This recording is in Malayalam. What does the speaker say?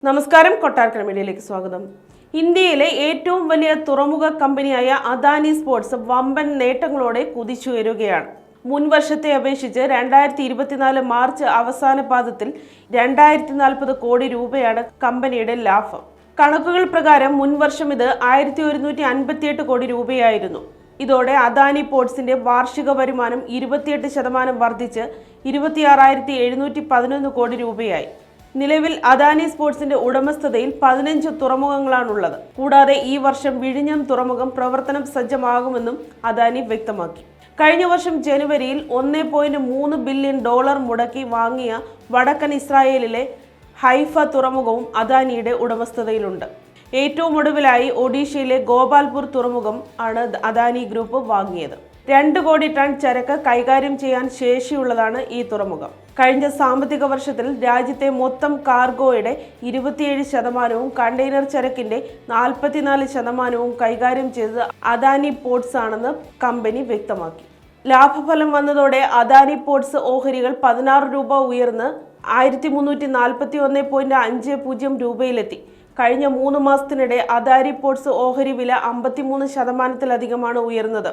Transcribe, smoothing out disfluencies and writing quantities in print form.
നമസ്കാരം, കൊട്ടാരക്കര മീഡിയയിലേക്ക് സ്വാഗതം. ഇന്ത്യയിലെ ഏറ്റവും വലിയ തുറമുഖ കമ്പനിയായ അദാനി സ്പോർട്സ് വമ്പൻ നേട്ടങ്ങളോടെ കുതിച്ചുയരുകയാണ്. മുൻ വർഷത്തെ അപേക്ഷിച്ച് 2024 മാർച്ച് അവസാന പാദത്തിൽ 2040 കോടി രൂപയാണ് കമ്പനിയുടെ ലാഭം. കണക്കുകൾ പ്രകാരം മുൻ വർഷം ഇത് 1158 കോടി രൂപയായിരുന്നു. ഇതോടെ അദാനി പോർട്സിന്റെ വാർഷിക വരുമാനം 28% വർദ്ധിച്ച് 26,711 കോടി രൂപയായി. നിലവിൽ അദാനി സ്പോർട്സിന്റെ ഉടമസ്ഥതയിൽ 15 തുറമുഖങ്ങളാണുള്ളത്. കൂടാതെ ഈ വർഷം വിഴിഞ്ഞം തുറമുഖം പ്രവർത്തനം സജ്ജമാകുമെന്നും അദാനി വ്യക്തമാക്കി. കഴിഞ്ഞ വർഷം ജനുവരിയിൽ $1.3 ബില്യൺ മുടക്കി വാങ്ങിയ വടക്കൻ ഇസ്രായേലിലെ ഹൈഫ തുറമുഖവും അദാനിയുടെ ഉടമസ്ഥതയിലുണ്ട്. ഏറ്റവും ഒടുവിലായി ഒഡീഷയിലെ ഗോപാൽപൂർ തുറമുഖം ആണ് അദാനി ഗ്രൂപ്പ് വാങ്ങിയത്. 2 കോടി ടൺ ചരക്ക് കൈകാര്യം ചെയ്യാൻ ശേഷിയുള്ളതാണ് ഈ തുറമുഖം. കഴിഞ്ഞ സാമ്പത്തിക വർഷത്തിൽ രാജ്യത്തെ മൊത്തം കാർഗോയുടെ 27%, കണ്ടെയ്നർ ചരക്കിന്റെ 44% കൈകാര്യം ചെയ്തത് അദാനി പോർട്സ് ആണെന്ന് കമ്പനി വ്യക്തമാക്കി. ലാഭഫലം വന്നതോടെ അദാനി പോർട്സ് ഓഹരികൾ 16 രൂപ ഉയർന്ന് 1341.50 രൂപയിലെത്തി. കഴിഞ്ഞ 3 മാസത്തിനിടെ അദാനി പോർട്സ് ഓഹരി വില 53%-ലധികമാണ് ഉയർന്നത്.